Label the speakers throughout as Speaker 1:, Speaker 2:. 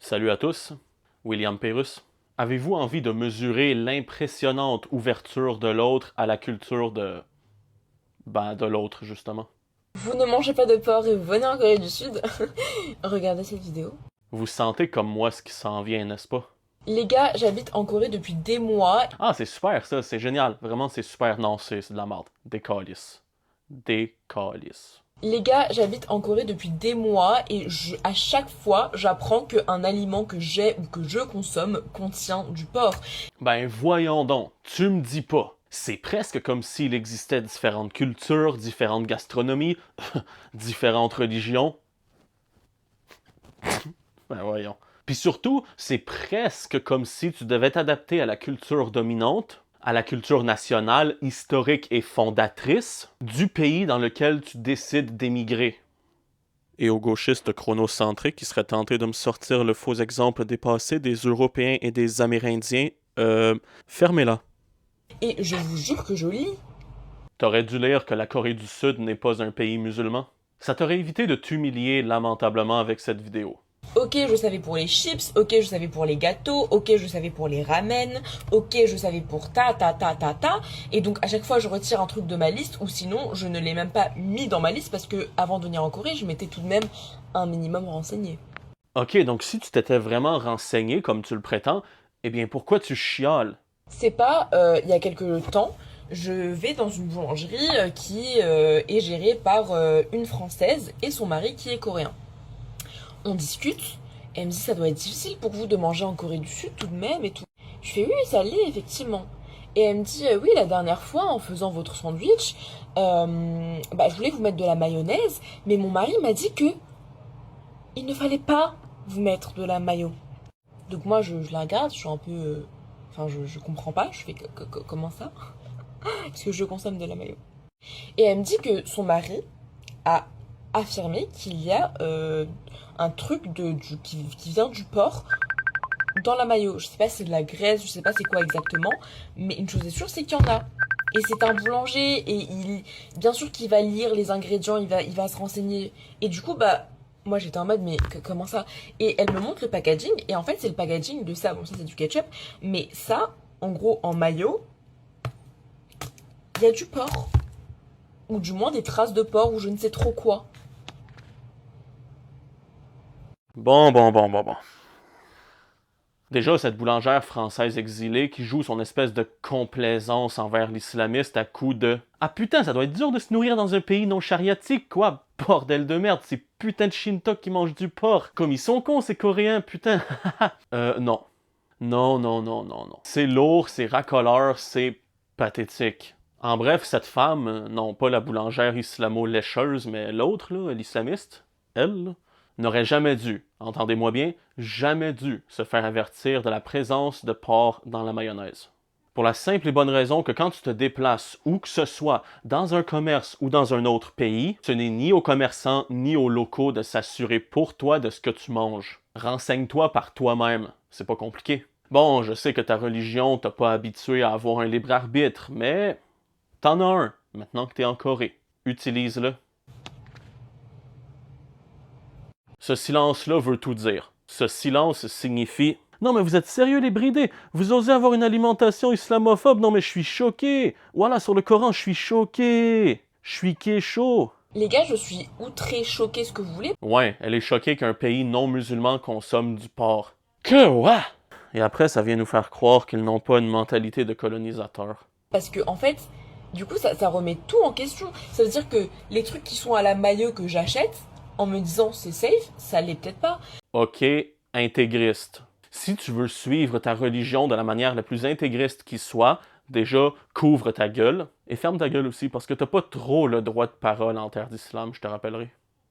Speaker 1: Salut à tous, William Pérus. Avez-vous envie de mesurer l'impressionnante ouverture de l'autre à la culture de l'autre, justement?
Speaker 2: Vous ne mangez pas de porc et vous venez en Corée du Sud, regardez cette vidéo.
Speaker 1: Vous sentez comme moi ce qui s'en vient, n'est-ce pas?
Speaker 2: Les gars, j'habite en Corée depuis des mois.
Speaker 1: Ah, c'est super ça, c'est génial. Vraiment, c'est super. Non, c'est de la merde. Des calices. Des calices.
Speaker 2: Les gars, j'habite en Corée depuis des mois et à chaque fois, j'apprends qu'un aliment que j'ai ou que je consomme contient du porc.
Speaker 1: Ben voyons donc, tu me dis pas. C'est presque comme s'il existait différentes cultures, différentes gastronomies, différentes religions. Ben voyons. Puis surtout, c'est presque comme si tu devais t'adapter à la culture dominante, à la culture nationale, historique et fondatrice du pays dans lequel tu décides d'émigrer. Et aux gauchistes chronocentriques qui seraient tentés de me sortir le faux exemple dépassé des Européens et des Amérindiens, fermez-la.
Speaker 2: Et je vous jure que je lis.
Speaker 1: T'aurais dû lire que la Corée du Sud n'est pas un pays musulman. Ça t'aurait évité de t'humilier lamentablement avec cette vidéo.
Speaker 2: Ok, je savais pour les chips, ok, je savais pour les gâteaux, ok, je savais pour les ramen, ok, je savais pour ta. Et donc à chaque fois, je retire un truc de ma liste ou sinon, je ne l'ai même pas mis dans ma liste parce que avant de venir en Corée, je m'étais tout de même un minimum renseigné.
Speaker 1: Ok, donc si tu t'étais vraiment renseigné comme tu le prétends, eh bien pourquoi tu chiales?
Speaker 2: C'est pas, il y a quelques temps, je vais dans une boulangerie qui est gérée par une Française et son mari qui est coréen. On discute, et elle me dit ça doit être difficile pour vous de manger en Corée du Sud tout de même et tout. Je fais oui, ça l'est effectivement. Et elle me dit oui, la dernière fois en faisant votre sandwich, je voulais vous mettre de la mayonnaise, mais mon mari m'a dit que il ne fallait pas vous mettre de la mayo. Donc moi je la regarde, je suis un peu, enfin je comprends pas, je fais comment ça? Parce que je consomme de la mayo. Et elle me dit que son mari a affirmé qu'il y a un truc qui vient du porc dans la mayo. Je sais pas si c'est de la graisse, je sais pas c'est quoi exactement, mais une chose est sûre, c'est qu'il y en a. Et c'est un boulanger, et bien sûr qu'il va lire les ingrédients, il va se renseigner. Et du coup, moi j'étais en mode, mais comment ça? Et elle me montre le packaging, et en fait c'est le packaging de ça. Bon, ça c'est du ketchup, mais ça, en gros, en mayo, il y a du porc. Ou du moins des traces de porc, ou je ne sais trop quoi.
Speaker 1: Bon. Déjà, cette boulangère française exilée qui joue son espèce de complaisance envers l'islamiste à coups de Ah putain, ça doit être dur de se nourrir dans un pays non chariatique, quoi! Bordel de merde, ces putains de Shintok qui mangent du porc! Comme ils sont cons, ces Coréens, putain! Non. Non. C'est lourd, c'est racoleur, c'est pathétique. En bref, cette femme, non pas la boulangère islamo-lécheuse, mais l'autre, là, l'islamiste, elle, là, n'aurait jamais dû, entendez-moi bien, jamais dû se faire avertir de la présence de porc dans la mayonnaise. Pour la simple et bonne raison que quand tu te déplaces où que ce soit, dans un commerce ou dans un autre pays, ce n'est ni aux commerçants ni aux locaux de s'assurer pour toi de ce que tu manges. Renseigne-toi par toi-même, c'est pas compliqué. Bon, je sais que ta religion t'a pas habitué à avoir un libre arbitre, mais t'en as un, maintenant que t'es en Corée. Utilise-le. Ce silence-là veut tout dire. Ce silence signifie Non, mais vous êtes sérieux, les bridés? Vous osez avoir une alimentation islamophobe? Non, mais je suis choqué. Voilà, sur le Coran, je suis choqué. Je suis chaud.
Speaker 2: Les gars, je suis outré, choqué, ce que vous voulez.
Speaker 1: Ouais, elle est choquée qu'un pays non musulman consomme du porc. Que ouais? Et après, ça vient nous faire croire qu'ils n'ont pas une mentalité de colonisateur.
Speaker 2: Parce que, en fait, du coup, ça remet tout en question. Ça veut dire que les trucs qui sont à la maillot que j'achète, en me disant c'est safe, ça l'est peut-être pas.
Speaker 1: Ok, intégriste. Si tu veux suivre ta religion de la manière la plus intégriste qui soit, déjà, couvre ta gueule. Et ferme ta gueule aussi, parce que t'as pas trop le droit de parole en terre d'islam, je te rappellerai.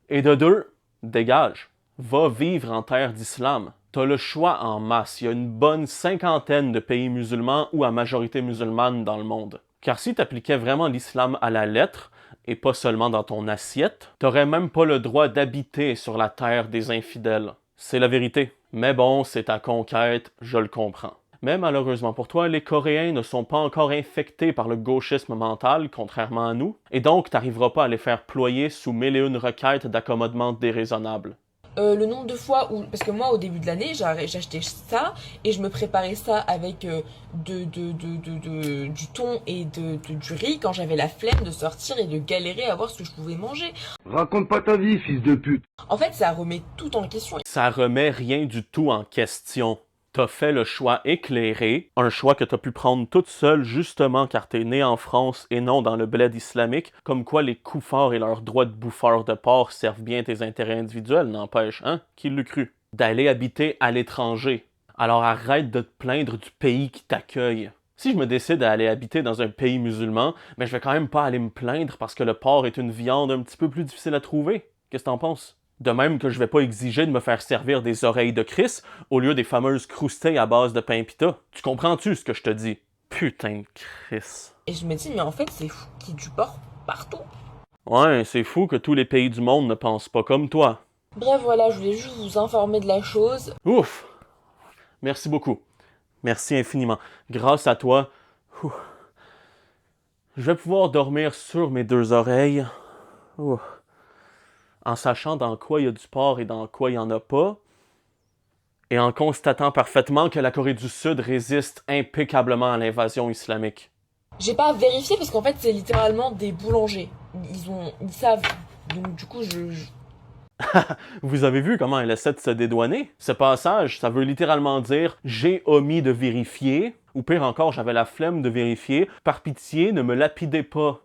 Speaker 1: Et de deux, dégage. Va vivre en terre d'islam. T'as le choix en masse. Il y a une bonne cinquantaine de pays musulmans ou à majorité musulmane dans le monde. Car si t'appliquais vraiment l'islam à la lettre, et pas seulement dans ton assiette, t'aurais même pas le droit d'habiter sur la terre des infidèles. C'est la vérité. Mais bon, c'est ta conquête, je le comprends. Mais malheureusement pour toi, les Coréens ne sont pas encore infectés par le gauchisme mental, contrairement à nous, et donc t'arriveras pas à les faire ployer sous mille et une requêtes d'accommodement déraisonnables.
Speaker 2: Le nombre de fois où... Parce que moi, au début de l'année, j'achetais ça et je me préparais ça avec du thon et du riz quand j'avais la flemme de sortir et de galérer à voir ce que je pouvais manger.
Speaker 3: Raconte pas ta vie, fils de pute.
Speaker 2: En fait, ça remet tout en question.
Speaker 1: Ça remet rien du tout en question. T'as fait le choix éclairé, un choix que t'as pu prendre toute seule justement car t'es né en France et non dans le bled islamique, comme quoi les coups forts et leurs droits de bouffeur de porc servent bien tes intérêts individuels, n'empêche, hein? Qui l'eût cru? D'aller habiter à l'étranger. Alors arrête de te plaindre du pays qui t'accueille. Si je me décide à aller habiter dans un pays musulman, je vais quand même pas aller me plaindre parce que le porc est une viande un petit peu plus difficile à trouver. Qu'est-ce que t'en penses? De même que je vais pas exiger de me faire servir des oreilles de Chris au lieu des fameuses croustilles à base de pain pita. Tu comprends-tu ce que je te dis? Putain de Chris.
Speaker 2: Et je me dis, mais en fait, c'est fou qu'il y ait du porc partout.
Speaker 1: Ouais, c'est fou que tous les pays du monde ne pensent pas comme toi.
Speaker 2: Bref, voilà, je voulais juste vous informer de la chose.
Speaker 1: Ouf! Merci beaucoup. Merci infiniment. Grâce à toi, je vais pouvoir dormir sur mes deux oreilles. Ouf. En sachant dans quoi il y a du porc et dans quoi il n'y en a pas, et en constatant parfaitement que la Corée du Sud résiste impeccablement à l'invasion islamique.
Speaker 2: J'ai pas vérifié parce qu'en fait, c'est littéralement des boulangers. Ils savent. Donc du coup,
Speaker 1: Vous avez vu comment elle essaie de se dédouaner? Ce passage, ça veut littéralement dire « j'ai omis de vérifier » ou pire encore, j'avais la flemme de vérifier. Par pitié, ne me lapidez pas.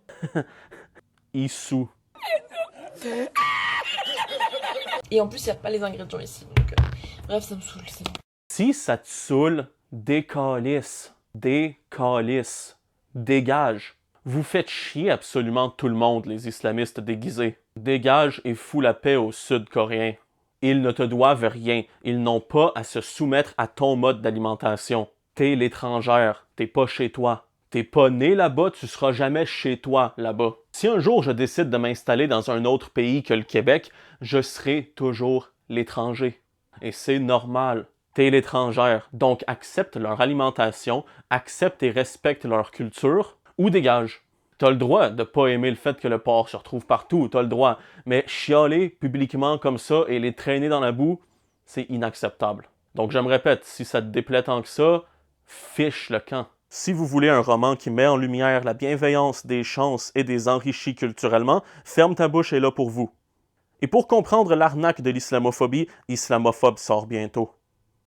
Speaker 1: Issou.
Speaker 2: Et en plus, il n'y a pas les ingrédients ici. Donc, bref, ça me saoule, c'est bon.
Speaker 1: Si ça te saoule, décalisse. Décalisse. Dégage. Vous faites chier absolument tout le monde, les islamistes déguisés. Dégage et fous la paix aux Sud-Coréens. Ils ne te doivent rien. Ils n'ont pas à se soumettre à ton mode d'alimentation. T'es l'étrangère. T'es pas chez toi. T'es pas né là-bas, tu seras jamais chez toi là-bas. Si un jour je décide de m'installer dans un autre pays que le Québec, je serai toujours l'étranger. Et c'est normal. T'es l'étrangère, donc accepte leur alimentation, accepte et respecte leur culture, ou dégage. T'as le droit de pas aimer le fait que le porc se retrouve partout, t'as le droit, mais chialer publiquement comme ça et les traîner dans la boue, c'est inacceptable. Donc je me répète, si ça te déplaît tant que ça, fiche le camp. Si vous voulez un roman qui met en lumière la bienveillance des chances et des enrichis culturellement, Ferme ta bouche est là pour vous. Et pour comprendre l'arnaque de l'islamophobie, Islamophobe sort bientôt.